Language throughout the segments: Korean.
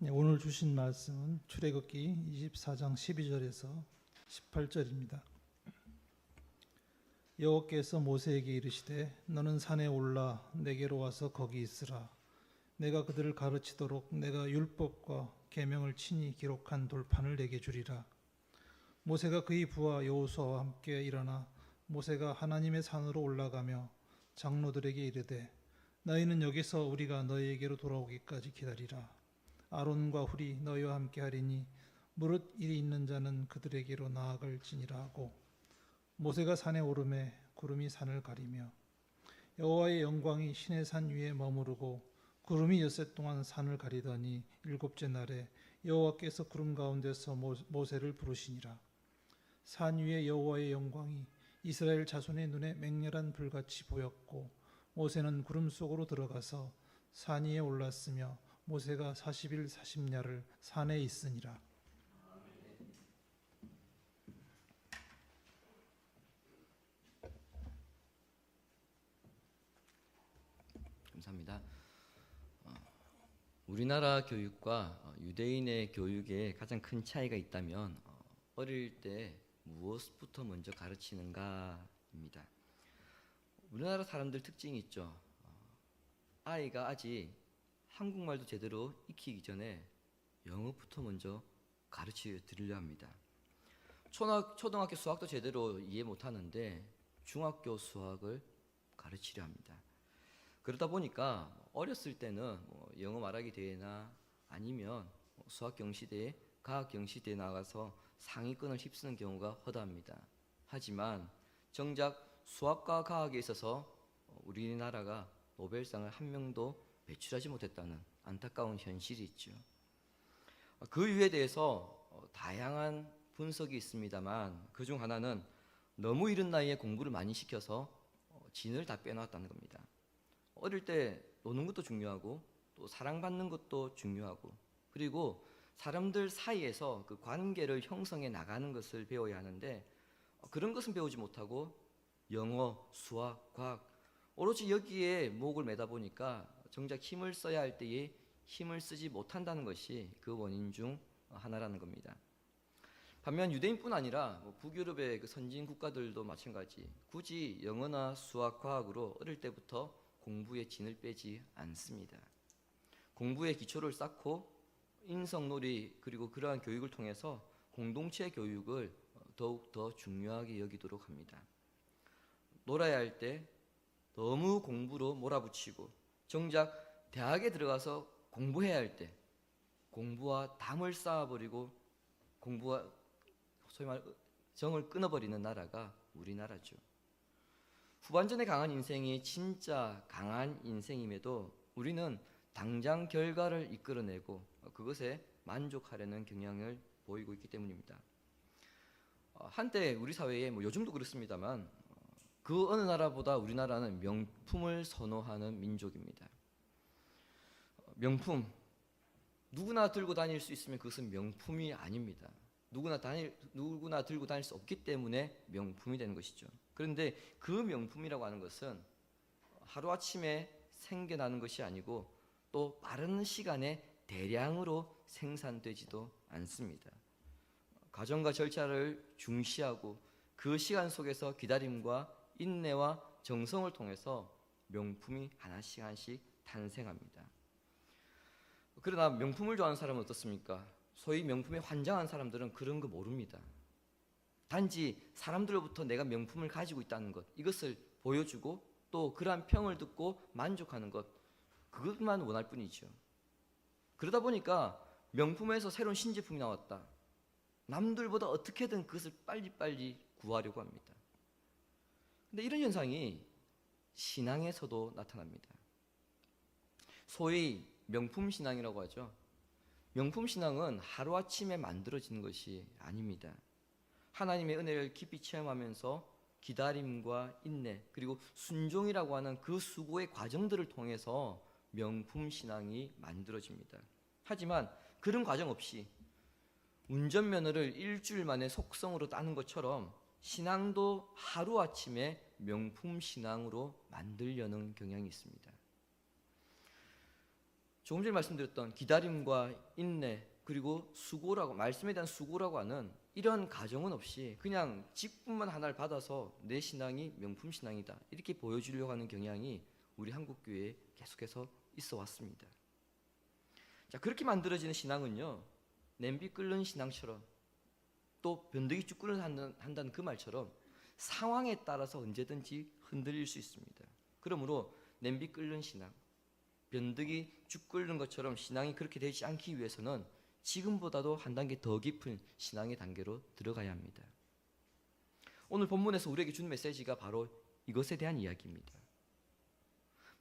네, 오늘 주신 말씀은 출애굽기 24장 12절에서 18절입니다. 여호와께서 모세에게 이르시되 너는 산에 올라 내게로 와서 거기 있으라. 내가 그들을 가르치도록 내가 율법과 계명을 친히 기록한 돌판을 내게 주리라. 모세가 그의 부하 여호수아와 함께 일어나 모세가 하나님의 산으로 올라가며 장로들에게 이르되 너희는 여기서 우리가 너희에게로 돌아오기까지 기다리라. 아론과 훌이 너희와 함께 하리니 무릇 일이 있는 자는 그들에게로 나아갈지니라 하고 모세가 산에 오르매 구름이 산을 가리며 여호와의 영광이 시내 산 위에 머무르고 구름이 엿새 동안 산을 가리더니 일곱째 날에 여호와께서 구름 가운데서 모세를 부르시니라. 산 위에 여호와의 영광이 이스라엘 자손의 눈에 맹렬한 불같이 보였고 모세는 구름 속으로 들어가서 산 위에 올랐으며 모세가 40일 40야를 산에 있으니라. 감사합니다. 우리나라 교육과 유대인의 교육에 가장 큰 차이가 있다면 어릴 때 무엇부터 먼저 가르치는가입니다. 우리나라 사람들 특징이 있죠. 아이가 아직 한국말도 제대로 익히기 전에 영어부터 먼저 가르쳐 드리려 합니다. 초등학교 수학도 제대로 이해 못하는데 중학교 수학을 가르치려 합니다. 그러다 보니까 어렸을 때는 영어 말하기 대회나 아니면 수학 경시대회, 과학 경시대회 나가서 상위권을 휩쓰는 경우가 허다합니다. 하지만 정작 수학과 과학에 있어서 우리나라가 노벨상을 한 명도 배출하지 못했다는 안타까운 현실이 있죠. 그 이유에 대해서 다양한 분석이 있습니다만 그중 하나는 너무 이른 나이에 공부를 많이 시켜서 진을 다 빼놨다는 겁니다. 어릴 때 노는 것도 중요하고 또 사랑받는 것도 중요하고 그리고 사람들 사이에서 그 관계를 형성해 나가는 것을 배워야 하는데 그런 것은 배우지 못하고 영어, 수학, 과학 오로지 여기에 목을 매다 보니까 정작 힘을 써야 할 때에 힘을 쓰지 못한다는 것이 그 원인 중 하나라는 겁니다. 반면 유대인뿐 아니라 북유럽의 그 선진 국가들도 마찬가지 굳이 영어나 수학, 과학으로 어릴 때부터 공부에 진을 빼지 않습니다. 공부의 기초를 쌓고 인성놀이 그리고 그러한 교육을 통해서 공동체 교육을 더욱 더 중요하게 여기도록 합니다. 놀아야 할 때 너무 공부로 몰아붙이고 정작 대학에 들어가서 공부해야 할 때 공부와 담을 쌓아버리고 공부와 소위 말 정을 끊어버리는 나라가 우리나라죠. 후반전에 강한 인생이 진짜 강한 인생임에도 우리는 당장 결과를 이끌어내고 그것에 만족하려는 경향을 보이고 있기 때문입니다. 한때 우리 사회에 요즘도 그렇습니다만 그 어느 나라보다 우리나라는 명품을 선호하는 민족입니다. 명품 누구나 들고 다닐 수 있으면 그것은 명품이 아닙니다. 누구나 들고 다닐 수 없기 때문에 명품이 되는 것이죠. 그런데 그 명품이라고 하는 것은 하루아침에 생겨나는 것이 아니고 또 빠른 시간에 대량으로 생산되지도 않습니다. 과정과 절차를 중시하고 그 시간 속에서 기다림과 인내와 정성을 통해서 명품이 하나씩 하나씩 탄생합니다. 그러나 명품을 좋아하는 사람은 어떻습니까? 소위 명품에 환장한 사람들은 그런 거 모릅니다. 단지 사람들로부터 내가 명품을 가지고 있다는 것 이것을 보여주고 또 그러한 평을 듣고 만족하는 것 그것만 원할 뿐이죠. 그러다 보니까 명품에서 새로운 신제품이 나왔다. 남들보다 어떻게든 그것을 빨리빨리 구하려고 합니다. 근데 이런 현상이 신앙에서도 나타납니다. 소위 명품 신앙이라고 하죠. 명품 신앙은 하루아침에 만들어지는 것이 아닙니다. 하나님의 은혜를 깊이 체험하면서 기다림과 인내 그리고 순종이라고 하는 그 수고의 과정들을 통해서 명품 신앙이 만들어집니다. 하지만 그런 과정 없이 운전면허를 일주일 만에 속성으로 따는 것처럼 신앙도 하루아침에 명품 신앙으로 만들려는 경향이 있습니다. 조금 전에 말씀드렸던 기다림과 인내 그리고 수고라고, 말씀에 대한 수고라고 하는 이런 가정은 없이 그냥 직분만 하나를 받아서 내 신앙이 명품 신앙이다 이렇게 보여주려고 하는 경향이 우리 한국 교회에 계속해서 있어 왔습니다. 자, 그렇게 만들어지는 신앙은요, 냄비 끓는 신앙처럼 또 변덕이 쭉 끓는 한다는 그 말처럼 상황에 따라서 언제든지 흔들릴 수 있습니다. 그러므로 냄비 끓는 신앙, 변덕이 쭉 끓는 것처럼 신앙이 그렇게 되지 않기 위해서는 지금보다도 한 단계 더 깊은 신앙의 단계로 들어가야 합니다. 오늘 본문에서 우리에게 준 메시지가 바로 이것에 대한 이야기입니다.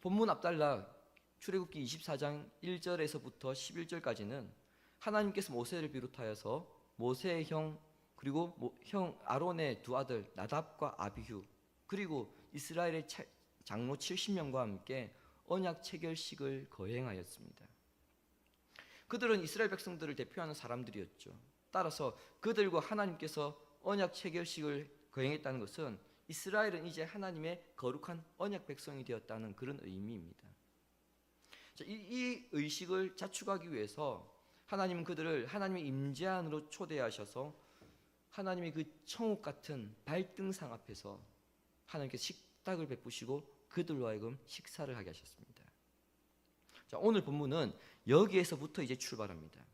본문 앞달락 출애굽기 24장 1절에서부터 11절까지는 하나님께서 모세를 비롯하여서 모세의 형 그리고 형 아론의 두 아들 나답과 아비후 그리고 이스라엘의 장로 70명과 함께 언약 체결식을 거행하였습니다. 그들은 이스라엘 백성들을 대표하는 사람들이었죠. 따라서 그들과 하나님께서 언약 체결식을 거행했다는 것은 이스라엘은 이제 하나님의 거룩한 언약 백성이 되었다는 그런 의미입니다. 자, 이 의식을 자축하기 위해서 하나님은 그들을 하나님의 임재 안으로 초대하셔서 하나님의 그 청옥 같은 발등상 앞에서 하나님께서 식탁을 베푸시고 그들로 하여금 식사를 하게 하셨습니다. 자, 오늘 본문은 여기에서부터 이제 출발합니다.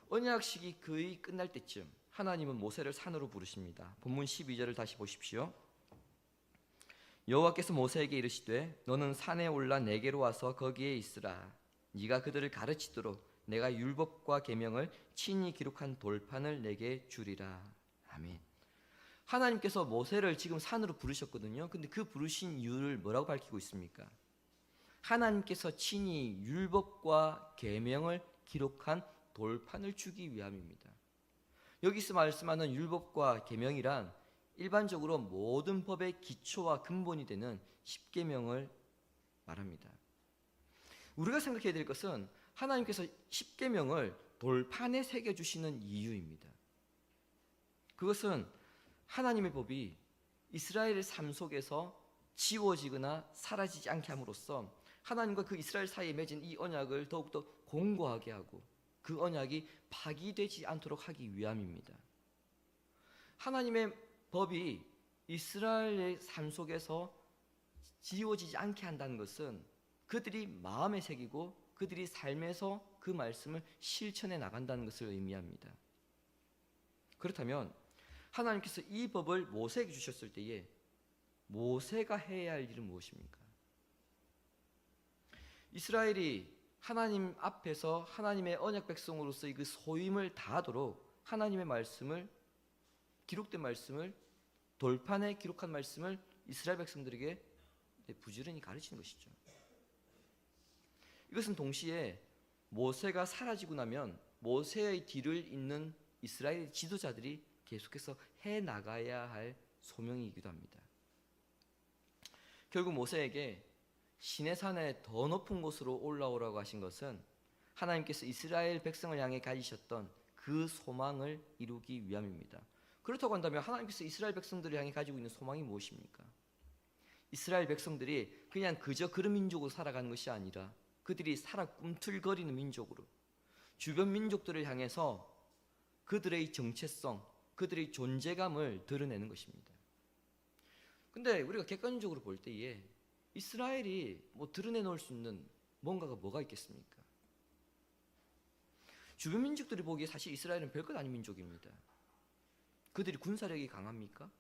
언약식이 거의 끝날 때쯤 하나님은 모세를 산으로 부르십니다. 본문 12절을 다시 보십시오. 여호와께서 모세에게 이르시되 너는 산에 올라 내게로 와서 거기에 있으라. 네가 그들을 가르치도록 내가 율법과 계명을 친히 기록한 돌판을 내게 주리라. 아멘. 하나님께서 모세를 지금 산으로 부르셨거든요. 근데 그 부르신 이유를 뭐라고 밝히고 있습니까? 하나님께서 친히 율법과 계명을 기록한 돌판을 주기 위함입니다. 여기서 말씀하는 율법과 계명이란 일반적으로 모든 법의 기초와 근본이 되는 십계명을 말합니다. 우리가 생각해야 될 것은 하나님께서 십계명을 돌판에 새겨주시는 이유입니다. 그것은 하나님의 법이 이스라엘의 삶 속에서 지워지거나 사라지지 않게 함으로써 하나님과 그 이스라엘 사이에 맺은 이 언약을 더욱더 공고하게 하고 그 언약이 파기되지 않도록 하기 위함입니다. 하나님의 법이 이스라엘의 삶 속에서 지워지지 않게 한다는 것은 그들이 마음에 새기고 그들이 삶에서 그 말씀을 실천해 나간다는 것을 의미합니다. 그렇다면 하나님께서 이 법을 모세에게 주셨을 때에 모세가 해야 할 일은 무엇입니까? 이스라엘이 하나님 앞에서 하나님의 언약 백성으로서의 그 소임을 다하도록 하나님의 말씀을, 기록된 말씀을, 돌판에 기록한 말씀을 이스라엘 백성들에게 부지런히 가르치는 것이죠. 이것은 동시에 모세가 사라지고 나면 모세의 뒤를 잇는 이스라엘 지도자들이 계속해서 해나가야 할 소명이기도 합니다. 결국 모세에게 시내산의 더 높은 곳으로 올라오라고 하신 것은 하나님께서 이스라엘 백성을 향해 가지셨던 그 소망을 이루기 위함입니다. 그렇다고 한다면 하나님께서 이스라엘 백성들을 향해 가지고 있는 소망이 무엇입니까? 이스라엘 백성들이 그냥 그저 그런 민족으로 살아가는 것이 아니라 그들이 살아 꿈틀거리는 민족으로 주변 민족들을 향해서 그들의 정체성, 그들의 존재감을 드러내는 것입니다. 근데 우리가 객관적으로 볼 때에 이스라엘이 드러내놓을 수 있는 뭐가 있겠습니까? 주변 민족들이 보기에 사실 이스라엘은 별것 아닌 민족입니다. 그들이 군사력이 강합니까?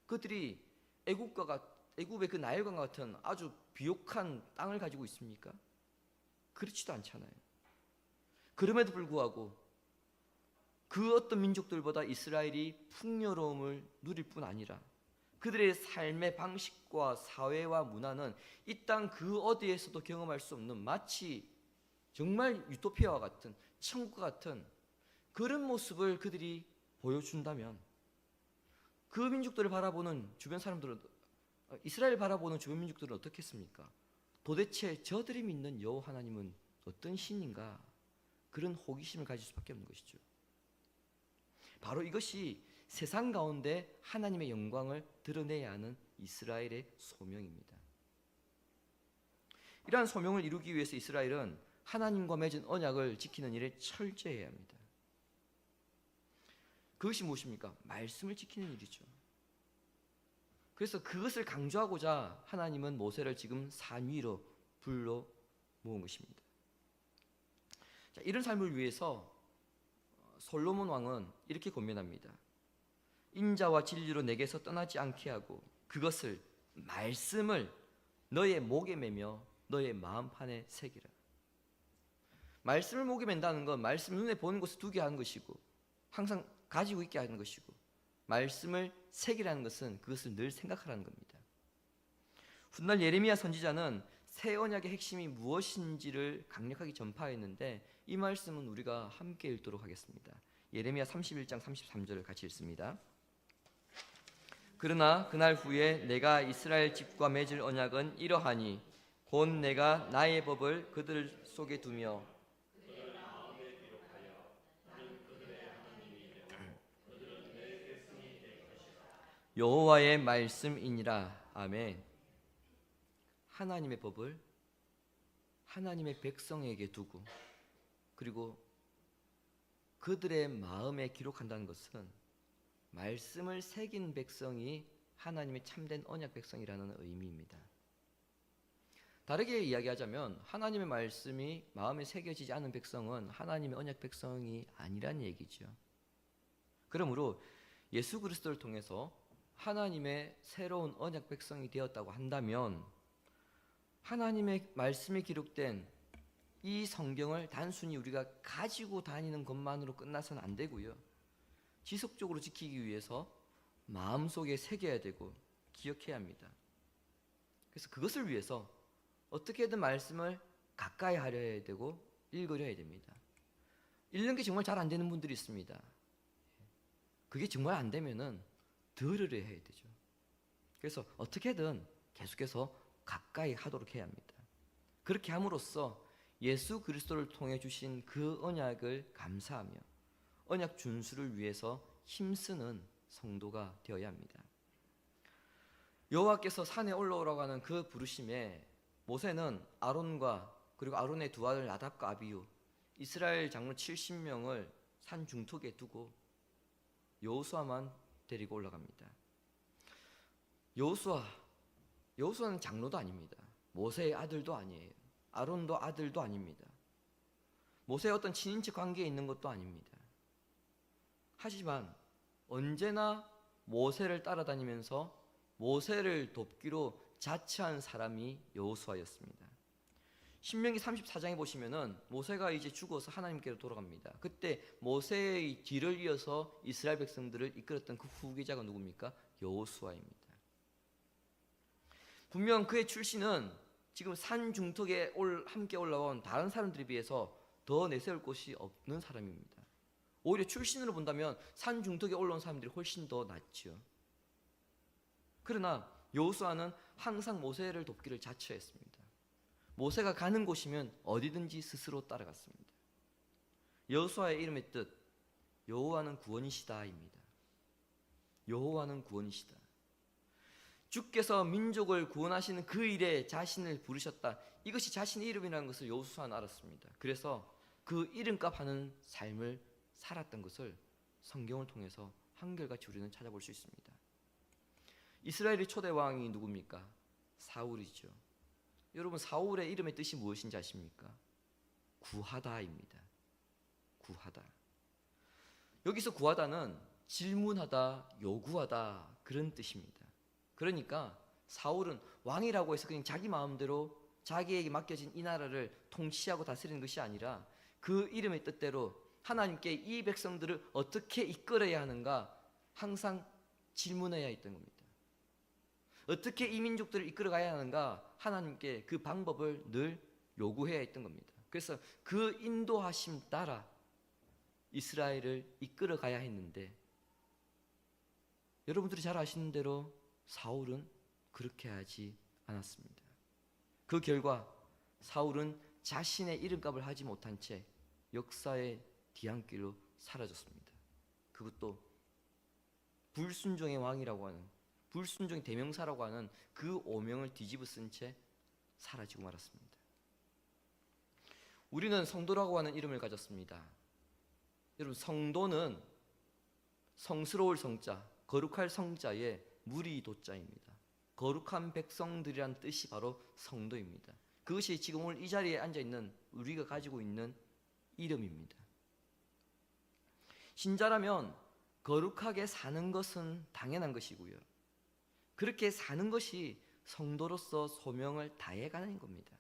그들이 애굽의 그 나일강 같은 아주 비옥한 땅을 가지고 있습니까? 그렇지도 않잖아요. 그럼에도 불구하고 그 어떤 민족들보다 이스라엘이 풍요로움을 누릴 뿐 아니라 그들의 삶의 방식과 사회와 문화는 이 땅 그 어디에서도 경험할 수 없는 마치 정말 유토피아와 같은 천국과 같은 그런 모습을 그들이 보여준다면 그 민족들을 바라보는 주변 사람들은 이스라엘 바라보는 주변 민족들은 어떻겠습니까? 도대체 저들이 믿는 여호와 하나님은 어떤 신인가? 그런 호기심을 가질 수밖에 없는 것이죠. 바로 이것이 세상 가운데 하나님의 영광을 드러내야 하는 이스라엘의 소명입니다. 이러한 소명을 이루기 위해서 이스라엘은 하나님과 맺은 언약을 지키는 일에 철저해야 합니다. 그것이 무엇입니까? 말씀을 지키는 일이죠. 그래서 그것을 강조하고자 하나님은 모세를 지금 산 위로 불러 모은 것입니다. 자, 이런 삶을 위해서 솔로몬 왕은 이렇게 권면합니다. 인자와 진리로 내게서 떠나지 않게 하고 그것을 말씀을 너의 목에 매며 너의 마음판에 새기라. 말씀을 목에 맨다는 건 말씀 눈에 보는 것을 두게 하는 것이고 항상 가지고 있게 하는 것이고, 말씀을 새기라는 것은 그것을 늘 생각하라는 겁니다. 훗날 예레미야 선지자는 새 언약의 핵심이 무엇인지를 강력하게 전파했는데 이 말씀은 우리가 함께 읽도록 하겠습니다. 예레미야 31장 33절을 같이 읽습니다. 그러나 그날 후에 내가 이스라엘 집과 맺을 언약은 이러하니 곧 내가 나의 법을 그들 속에 두며 여호와의 말씀이니라. 아멘. 하나님의 법을 하나님의 백성에게 두고 그리고 그들의 마음에 기록한다는 것은 말씀을 새긴 백성이 하나님의 참된 언약 백성이라는 의미입니다. 다르게 이야기하자면 하나님의 말씀이 마음에 새겨지지 않은 백성은 하나님의 언약 백성이 아니란 얘기죠. 그러므로 예수 그리스도를 통해서 하나님의 새로운 언약 백성이 되었다고 한다면 하나님의 말씀이 기록된 이 성경을 단순히 우리가 가지고 다니는 것만으로 끝나서는 안 되고요. 지속적으로 지키기 위해서 마음속에 새겨야 되고 기억해야 합니다. 그래서 그것을 위해서 어떻게든 말씀을 가까이 하려야 되고 읽으려야 됩니다. 읽는 게 정말 잘 안 되는 분들이 있습니다. 그게 정말 안 되면은 들으려 해야 되죠. 그래서 어떻게든 계속해서 가까이 하도록 해야 합니다. 그렇게 함으로써 예수 그리스도를 통해 주신 그 언약을 감사하며 언약 준수를 위해서 힘쓰는 성도가 되어야 합니다. 여호와께서 산에 올라오라고 하는 그 부르심에 모세는 아론과 그리고 아론의 두 아들 나답과 아비후 이스라엘 장로 70명을 산 중턱에 두고 여호수아만 데리고 올라갑니다. 여호수아는 장로도 아닙니다. 모세의 아들도 아니에요. 아론도 아들도 아닙니다. 모세의 어떤 친인척 관계에 있는 것도 아닙니다. 하지만 언제나 모세를 따라다니면서 모세를 돕기로 자처한 사람이 여호수아였습니다. 신명기 34장에 보시면은 모세가 이제 죽어서 하나님께로 돌아갑니다. 그때 모세의 뒤를 이어서 이스라엘 백성들을 이끌었던 그 후계자가 누굽니까? 여호수아입니다. 분명 그의 출신은 지금 산 중턱에 함께 올라온 다른 사람들에 비해서 더 내세울 곳이 없는 사람입니다. 오히려 출신으로 본다면 산 중턱에 올라온 사람들이 훨씬 더 낫죠. 그러나 여호수아는 항상 모세를 돕기를 자처했습니다. 모세가 가는 곳이면 어디든지 스스로 따라갔습니다. 여호수아의 이름의 뜻, 여호와는 구원이시다입니다. 여호와는 구원이시다. 주께서 민족을 구원하시는 그 일에 자신을 부르셨다. 이것이 자신의 이름이라는 것을 여호수아는 알았습니다. 그래서 그 이름값 하는 삶을 살았던 것을 성경을 통해서 한결같이 우리는 찾아볼 수 있습니다. 이스라엘의 초대 왕이 누굽니까? 사울이죠. 여러분, 사울의 이름의 뜻이 무엇인지 아십니까? 구하다입니다. 구하다. 여기서 구하다는 질문하다, 요구하다 그런 뜻입니다. 그러니까 사울은 왕이라고 해서 그냥 자기 마음대로 자기에게 맡겨진 이 나라를 통치하고 다스리는 것이 아니라 그 이름의 뜻대로 하나님께 이 백성들을 어떻게 이끌어야 하는가 항상 질문해야 했던 겁니다. 어떻게 이 민족들을 이끌어가야 하는가 하나님께 그 방법을 늘 요구해야 했던 겁니다. 그래서 그 인도하심 따라 이스라엘을 이끌어가야 했는데 여러분들이 잘 아시는 대로 사울은 그렇게 하지 않았습니다. 그 결과 사울은 자신의 이름값을 하지 못한 채 역사의 뒤안길로 사라졌습니다. 그것도 불순종의 왕이라고 하는, 불순종의 대명사라고 하는 그 오명을 뒤집어 쓴 채 사라지고 말았습니다. 우리는 성도라고 하는 이름을 가졌습니다. 여러분, 성도는 성스러울 성자, 거룩할 성자의 무리 도자입니다. 거룩한 백성들이란 뜻이 바로 성도입니다. 그것이 지금 오늘 이 자리에 앉아 있는 우리가 가지고 있는 이름입니다. 신자라면 거룩하게 사는 것은 당연한 것이고요. 그렇게 사는 것이 성도로서 소명을 다해가는 겁니다.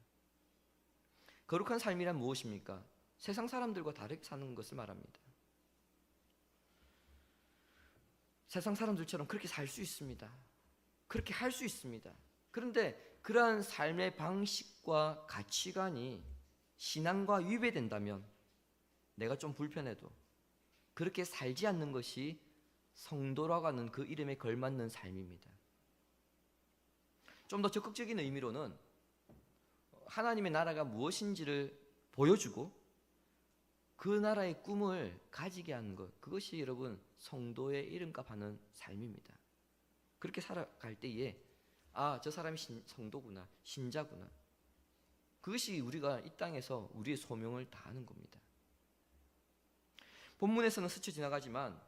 거룩한 삶이란 무엇입니까? 세상 사람들과 다르게 사는 것을 말합니다. 세상 사람들처럼 그렇게 살 수 있습니다. 그렇게 할 수 있습니다. 그런데 그러한 삶의 방식과 가치관이 신앙과 위배된다면 내가 좀 불편해도 그렇게 살지 않는 것이 성도라고 하는 그 이름에 걸맞는 삶입니다. 좀 더 적극적인 의미로는 하나님의 나라가 무엇인지를 보여주고 그 나라의 꿈을 가지게 하는 것, 그것이 여러분 성도의 이름값 하는 삶입니다. 그렇게 살아갈 때에 저 사람이 성도구나, 신자구나, 그것이 우리가 이 땅에서 우리의 소명을 다하는 겁니다. 본문에서는 스쳐 지나가지만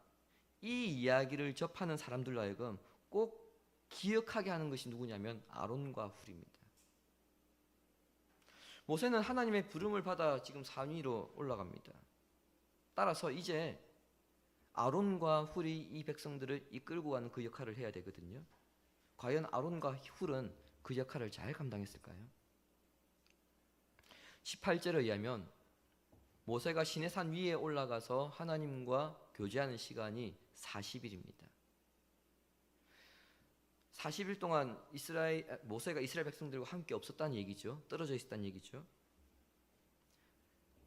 이 이야기를 접하는 사람들로 하여금 꼭 기억하게 하는 것이 누구냐면 아론과 훌입니다. 모세는 하나님의 부름을 받아 지금 산 위로 올라갑니다. 따라서 이제 아론과 훌이 이 백성들을 이끌고 가는 그 역할을 해야 되거든요. 과연 아론과 훌은 그 역할을 잘 감당했을까요? 18절에 의하면 모세가 시내산 위에 올라가서 하나님과 교제하는 시간이 40일입니다. 40일 동안 모세가 이스라엘 백성들과 함께 없었다는 얘기죠. 떨어져 있었다는 얘기죠.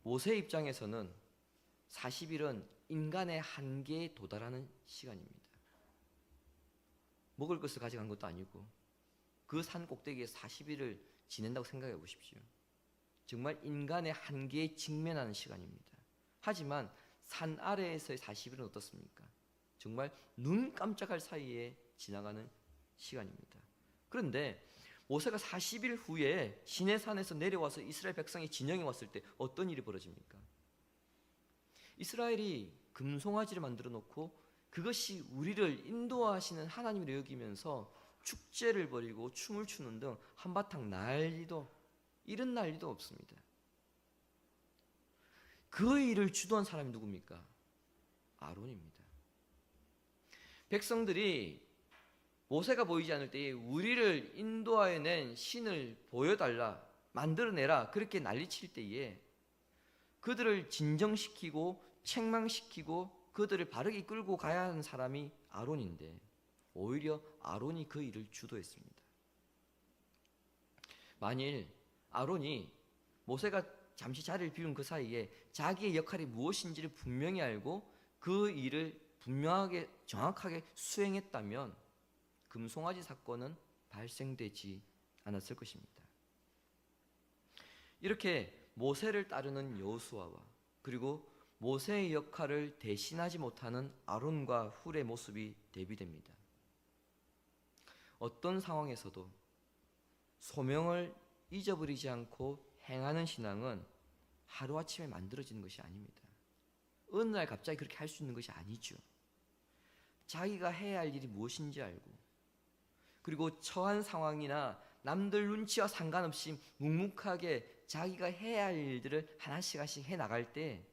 모세의 입장에서는 40일은 인간의 한계에 도달하는 시간입니다. 먹을 것을 가져간 것도 아니고 그 산 꼭대기에 40일을 지낸다고 생각해 보십시오. 정말 인간의 한계에 직면하는 시간입니다. 하지만 산 아래에서의 40일은 어떻습니까? 정말 눈 깜짝할 사이에 지나가는 시간입니다. 그런데 모세가 40일 후에 시내산에서 내려와서 이스라엘 백성이 진영에 왔을 때 어떤 일이 벌어집니까? 이스라엘이 금송아지를 만들어 놓고 그것이 우리를 인도하시는 하나님을 여기면서 축제를 벌이고 춤을 추는 등 한바탕 이런 난리도 없습니다. 그 일을 주도한 사람이 누굽니까? 아론입니다. 백성들이 모세가 보이지 않을 때에 우리를 인도하여낸 신을 보여달라, 만들어내라, 그렇게 난리칠 때에 그들을 진정시키고 책망시키고 그들을 바르게 이끌고 가야 하는 사람이 아론인데 오히려 아론이 그 일을 주도했습니다. 만일 아론이 모세가 잠시 자리를 비운 그 사이에 자기의 역할이 무엇인지를 분명히 알고 그 일을 분명하게 정확하게 수행했다면 금송아지 사건은 발생되지 않았을 것입니다. 이렇게 모세를 따르는 여호수아와 그리고 모세의 역할을 대신하지 못하는 아론과 훌의 모습이 대비됩니다. 어떤 상황에서도 소명을 잊어버리지 않고 행하는 신앙은 하루아침에 만들어지는 것이 아닙니다. 어느 날 갑자기 그렇게 할 수 있는 것이 아니죠. 자기가 해야 할 일이 무엇인지 알고 그리고 처한 상황이나 남들 눈치와 상관없이 묵묵하게 자기가 해야 할 일들을 하나씩 해나갈 때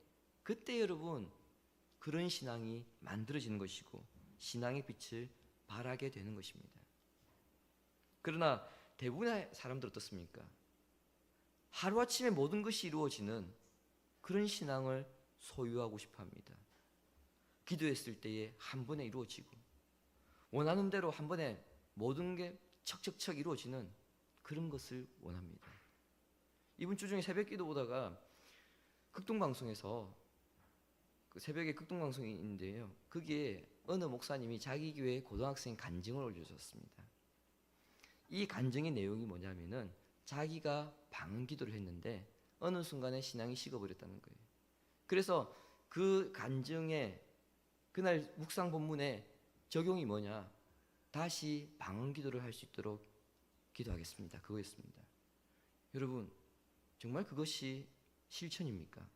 그때 여러분 그런 신앙이 만들어지는 것이고 신앙의 빛을 발하게 되는 것입니다. 그러나 대부분의 사람들 어떻습니까? 하루아침에 모든 것이 이루어지는 그런 신앙을 소유하고 싶어합니다. 기도했을 때에 한 번에 이루어지고 원하는 대로 한 번에 모든 게 척척척 이루어지는 그런 것을 원합니다. 이번 주 중에 새벽 기도 보다가 극동방송에서 그 새벽에 극동방송이 있는데요. 거기에 어느 목사님이 자기 교회 고등학생 간증을 올려줬습니다. 이 간증의 내용이 뭐냐면은 자기가 방언 기도를 했는데 어느 순간에 신앙이 식어버렸다는 거예요. 그래서 그 간증에 그날 묵상 본문에 적용이 뭐냐? 다시 방언 기도를 할 수 있도록 기도하겠습니다. 그거였습니다. 여러분, 정말 그것이 실천입니까?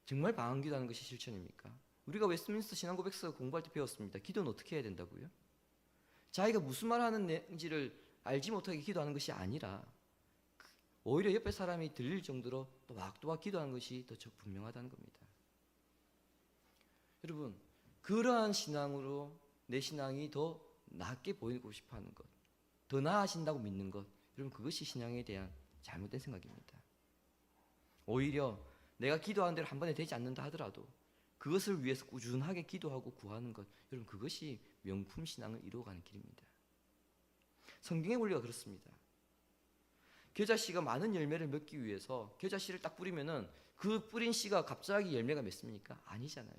정말 방언기도하는 것이 실천입니까? 우리가 웨스트민스터 신앙고백서 공부할 때 배웠습니다. 기도는 어떻게 해야 된다고요? 자기가 무슨 말 하는지를 알지 못하게 기도하는 것이 아니라 오히려 옆에 사람이 들릴 정도로 또박또박 기도하는 것이 더 분명하다는 겁니다. 여러분, 그러한 신앙으로 내 신앙이 더 낫게 보이고 싶어하는 것, 더 나아진다고 믿는 것, 여러분 그것이 신앙에 대한 잘못된 생각입니다. 오히려 내가 기도하는 대로 한 번에 되지 않는다 하더라도 그것을 위해서 꾸준하게 기도하고 구하는 것, 여러분 그것이 명품 신앙을 이루어가는 길입니다. 성경의 원리가 그렇습니다. 겨자씨가 많은 열매를 맺기 위해서 겨자씨를 딱 뿌리면은 그 뿌린 씨가 갑자기 열매가 맺습니까? 아니잖아요.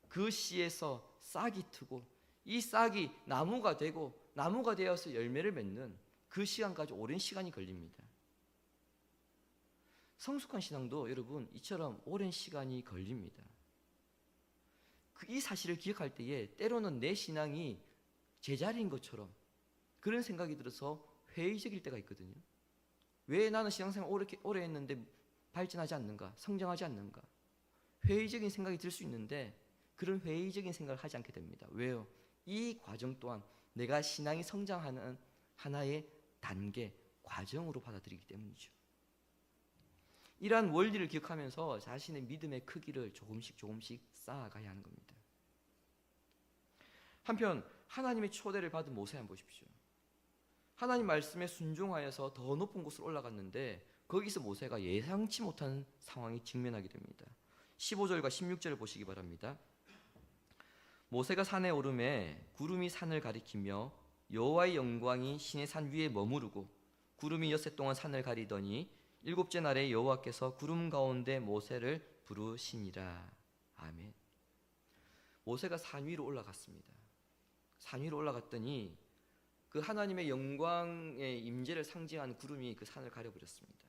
그 씨에서 싹이 트고 이 싹이 나무가 되고 나무가 되어서 열매를 맺는 그 시간까지 오랜 시간이 걸립니다. 성숙한 신앙도 여러분 이처럼 오랜 시간이 걸립니다. 이 사실을 기억할 때에 때로는 내 신앙이 제자리인 것처럼 그런 생각이 들어서 회의적일 때가 있거든요. 왜 나는 신앙생활 오래 했는데 발전하지 않는가? 성장하지 않는가? 회의적인 생각이 들 수 있는데 그런 회의적인 생각을 하지 않게 됩니다. 왜요? 이 과정 또한 내가 신앙이 성장하는 하나의 단계, 과정으로 받아들이기 때문이죠. 이러한 원리를 기억하면서 자신의 믿음의 크기를 조금씩 쌓아가야 하는 겁니다. 한편 하나님의 초대를 받은 모세 한번 보십시오. 하나님 말씀에 순종하여서 더 높은 곳으로 올라갔는데 거기서 모세가 예상치 못한 상황이 직면하게 됩니다. 15절과 16절을 보시기 바랍니다. 모세가 산에 오르매 구름이 산을 가리키며 여호와의 영광이 시내 산 위에 머무르고 구름이 엿새 동안 산을 가리더니 일곱째 날에 여호와께서 구름 가운데 모세를 부르시니라. 아멘. 모세가 산 위로 올라갔습니다. 산 위로 올라갔더니 그 하나님의 영광의 임재를 상징하는 구름이 그 산을 가려버렸습니다.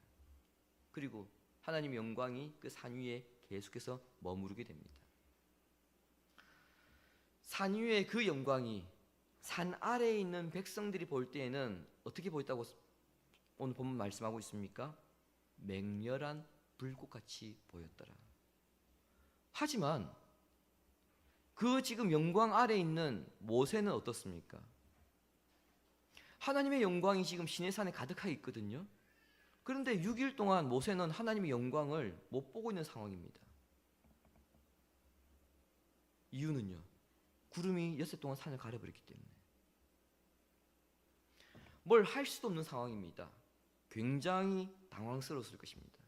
그리고 하나님의 영광이 그 산 위에 계속해서 머무르게 됩니다. 산 위의 그 영광이 산 아래에 있는 백성들이 볼 때에는 어떻게 보였다고 오늘 본문 말씀하고 있습니까? 맹렬한 불꽃같이 보였더라. 하지만 그 지금 영광 아래에 있는 모세는 어떻습니까? 하나님의 영광이 지금 시내산에 가득하게 있거든요. 그런데 6일 동안 모세는 하나님의 영광을 못 보고 있는 상황입니다. 이유는요, 구름이 엿새 동안 산을 가려버렸기 때문에 뭘 할 수도 없는 상황입니다. 굉장히 당황스러웠을 것입니다.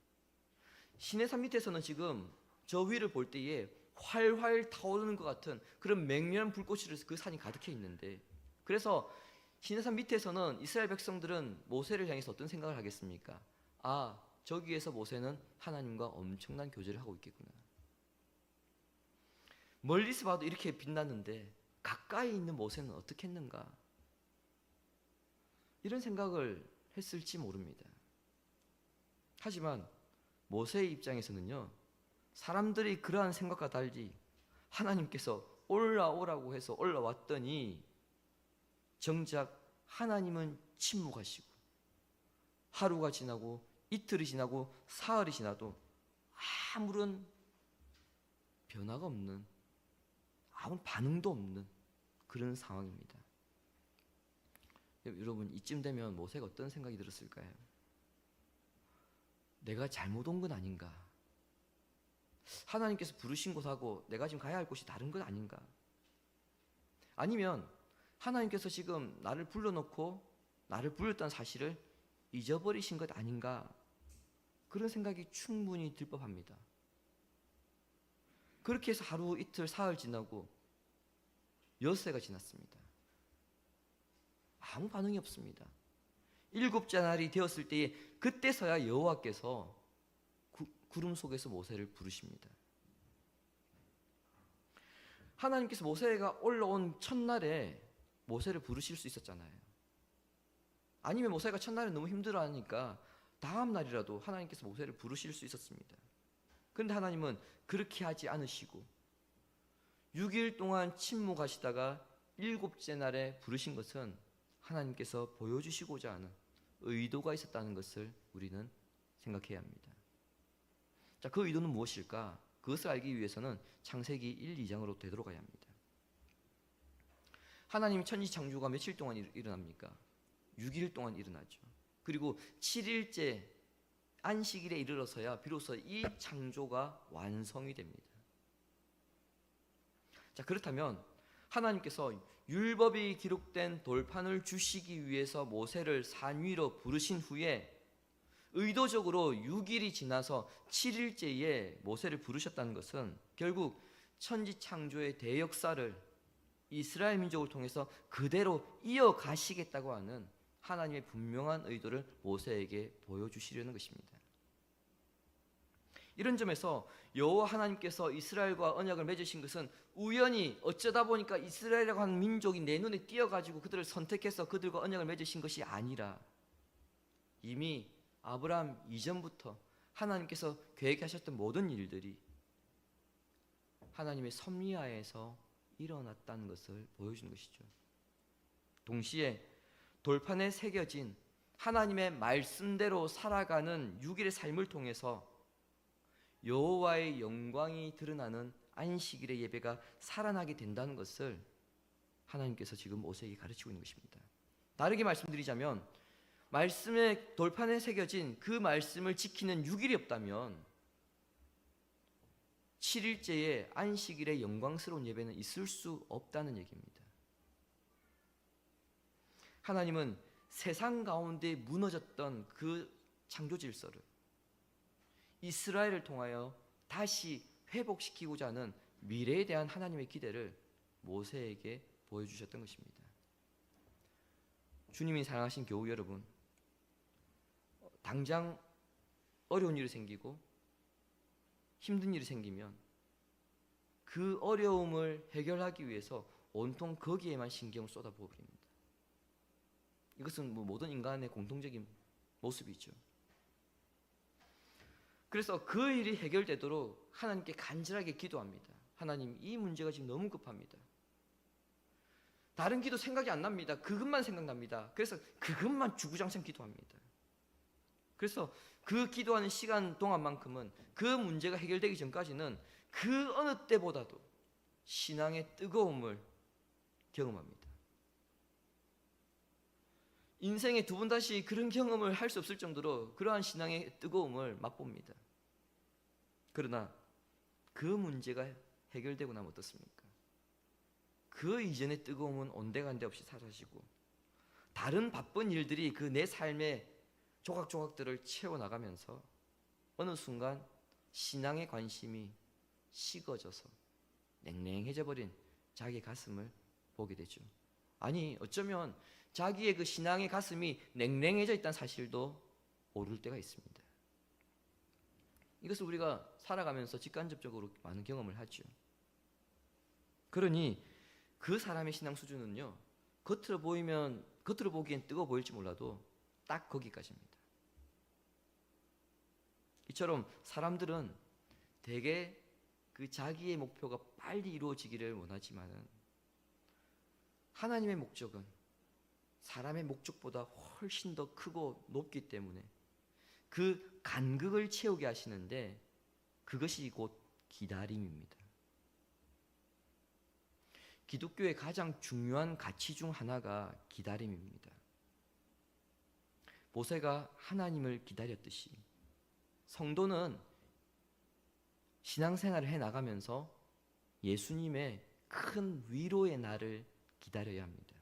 시내산 밑에서는 지금 저 위를 볼 때에 활활 타오르는 것 같은 그런 맹렬한 불꽃으로 그 산이 가득해 있는데, 그래서 시내산 밑에서는 이스라엘 백성들은 모세를 향해서 어떤 생각을 하겠습니까? 아, 저기에서 모세는 하나님과 엄청난 교제를 하고 있겠구나. 멀리서 봐도 이렇게 빛났는데 가까이 있는 모세는 어떻게 했는가? 이런 생각을 했을지 모릅니다. 하지만 모세의 입장에서는요, 사람들이 그러한 생각과 달리 하나님께서 올라오라고 해서 올라왔더니 정작 하나님은 침묵하시고 하루가 지나고 이틀이 지나고 사흘이 지나도 아무런 변화가 없는, 아무 반응도 없는 그런 상황입니다. 여러분, 이쯤 되면 모세가 어떤 생각이 들었을까요? 내가 잘못 온 건 아닌가? 하나님께서 부르신 곳하고 내가 지금 가야 할 곳이 다른 건 아닌가? 아니면 하나님께서 지금 나를 불러놓고 나를 불렀다는 사실을 잊어버리신 것 아닌가? 그런 생각이 충분히 들 법합니다. 그렇게 해서 하루 이틀 사흘 지나고 엿새가 지났습니다. 아무 반응이 없습니다. 일곱째 날이 되었을 때에 그때서야 여호와께서 구름 속에서 모세를 부르십니다. 하나님께서 모세가 올라온 첫날에 모세를 부르실 수 있었잖아요. 아니면 모세가 첫날에 너무 힘들어하니까 다음 날이라도 하나님께서 모세를 부르실 수 있었습니다. 그런데 하나님은 그렇게 하지 않으시고 6일 동안 침묵하시다가 일곱째 날에 부르신 것은 하나님께서 보여주시고자 하는 의도가 있었다는 것을 우리는 생각해야 합니다. 자, 그 의도는 무엇일까? 그것을 알기 위해서는 창세기 1, 2장으로 되돌아가야 합니다. 하나님이 천지 창조가 며칠 동안 일어납니까? 6일 동안 일어나죠. 그리고 7일째 안식일에 이르러서야 비로소 이 창조가 완성이 됩니다. 자, 그렇다면 하나님께서 율법이 기록된 돌판을 주시기 위해서 모세를 산 위로 부르신 후에 의도적으로 6일이 지나서 7일째에 모세를 부르셨다는 것은 결국 천지 창조의 대역사를 이스라엘 민족을 통해서 그대로 이어가시겠다고 하는 하나님의 분명한 의도를 모세에게 보여주시려는 것입니다. 이런 점에서 여호와 하나님께서 이스라엘과 언약을 맺으신 것은 우연히 어쩌다 보니까 이스라엘이라고 하는 민족이 내 눈에 띄어가지고 그들을 선택해서 그들과 언약을 맺으신 것이 아니라 이미 아브라함 이전부터 하나님께서 계획하셨던 모든 일들이 하나님의 섭리하에서 일어났다는 것을 보여주는 것이죠. 동시에 돌판에 새겨진 하나님의 말씀대로 살아가는 6일의 삶을 통해서 여호와의 영광이 드러나는 안식일의 예배가 살아나게 된다는 것을 하나님께서 지금 모세에게 가르치고 있는 것입니다. 다르게 말씀드리자면 말씀의 돌판에 새겨진 그 말씀을 지키는 6일이 없다면 7일째의 안식일의 영광스러운 예배는 있을 수 없다는 얘기입니다. 하나님은 세상 가운데 무너졌던 그 창조 질서를 이스라엘을 통하여 다시 회복시키고자 하는 미래에 대한 하나님의 기대를 모세에게 보여주셨던 것입니다. 주님이 사랑하신 교우 여러분, 당장 어려운 일이 생기고 힘든 일이 생기면 그 어려움을 해결하기 위해서 온통 거기에만 신경을 쏟아부어버립니다. 이것은 모든 인간의 공통적인 모습이죠. 그래서 그 일이 해결되도록 하나님께 간절하게 기도합니다. 하나님, 이 문제가 지금 너무 급합니다. 다른 기도 생각이 안 납니다. 그것만 생각납니다. 그래서 그것만 주구장창 기도합니다. 그래서 그 기도하는 시간 동안만큼은 그 문제가 해결되기 전까지는 그 어느 때보다도 신앙의 뜨거움을 경험합니다. 인생에 두 번 다시 그런 경험을 할 수 없을 정도로 그러한 신앙의 뜨거움을 맛봅니다. 그러나 그 문제가 해결되고 나면 어떻습니까? 그 이전의 뜨거움은 온데간데 없이 사라지고 다른 바쁜 일들이 그 내 삶의 조각조각들을 채워나가면서 어느 순간 신앙의 관심이 식어져서 냉랭해져 버린 자기 가슴을 보게 되죠. 아니, 어쩌면 자기의 그 신앙의 가슴이 냉랭해져 있다는 사실도 모를 때가 있습니다. 이것을 우리가 살아가면서 직간접적으로 많은 경험을 하죠. 그러니 그 사람의 신앙 수준은요, 겉으로 보기엔 뜨거워 보일지 몰라도 딱 거기까지입니다. 이처럼 사람들은 대개 그 자기의 목표가 빨리 이루어지기를 원하지만은 하나님의 목적은 사람의 목적보다 훨씬 더 크고 높기 때문에 그 간극을 채우게 하시는데 그것이 곧 기다림입니다. 기독교의 가장 중요한 가치 중 하나가 기다림입니다. 모세가 하나님을 기다렸듯이 성도는 신앙생활을 해나가면서 예수님의 큰 위로의 날을 기다려야 합니다.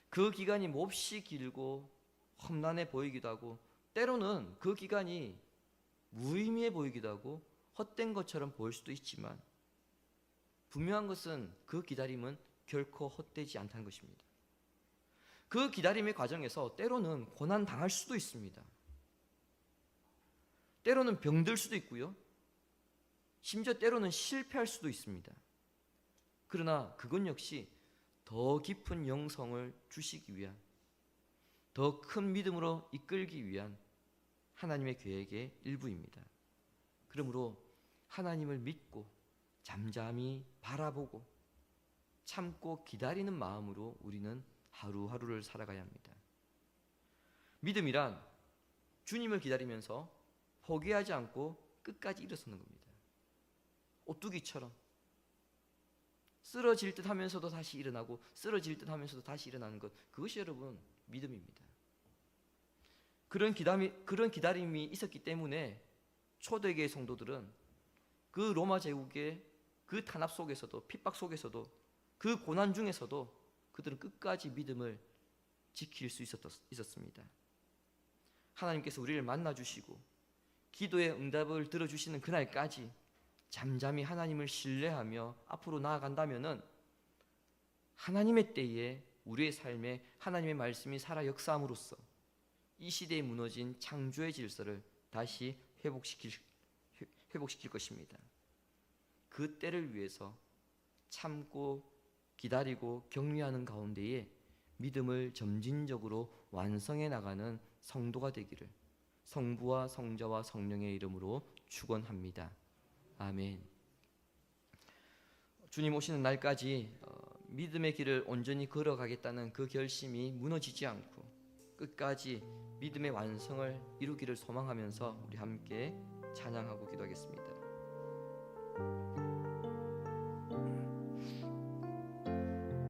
그 기간이 몹시 길고 험난해 보이기도 하고 때로는 그 기간이 무의미해 보이기도 하고 헛된 것처럼 보일 수도 있지만 분명한 것은 그 기다림은 결코 헛되지 않다는 것입니다. 그 기다림의 과정에서 때로는 고난 당할 수도 있습니다. 때로는 병들 수도 있고요. 심지어 때로는 실패할 수도 있습니다. 그러나 그건 역시 더 깊은 영성을 주시기 위한, 더 큰 믿음으로 이끌기 위한 하나님의 계획의 일부입니다. 그러므로 하나님을 믿고 잠잠히 바라보고 참고 기다리는 마음으로 우리는 하루하루를 살아가야 합니다. 믿음이란 주님을 기다리면서 포기하지 않고 끝까지 일어서는 겁니다. 오뚜기처럼 쓰러질 듯 하면서도 다시 일어나고 쓰러질 듯 하면서도 다시 일어나는 것, 그것이 여러분 믿음입니다. 그런 기다림이 있었기 때문에 초대교회 성도들은 그 로마 제국의 그 탄압 속에서도, 핍박 속에서도, 그 고난 중에서도 그들은 끝까지 믿음을 지킬 수 있었습니다. 하나님께서 우리를 만나주시고 기도의 응답을 들어주시는 그날까지 잠잠히 하나님을 신뢰하며 앞으로 나아간다면은 하나님의 때에 우리의 삶에 하나님의 말씀이 살아 역사함으로써 이 시대에 무너진 창조의 질서를 다시 회복시킬 것입니다. 그 때를 위해서 참고 기다리고 격려하는 가운데에 믿음을 점진적으로 완성해 나가는 성도가 되기를 성부와 성자와 성령의 이름으로 축원합니다. 아멘. 주님 오시는 날까지 믿음의 길을 온전히 걸어가겠다는 그 결심이 무너지지 않고 끝까지 믿음의 완성을 이루기를 소망하면서 우리 함께 찬양하고 기도하겠습니다.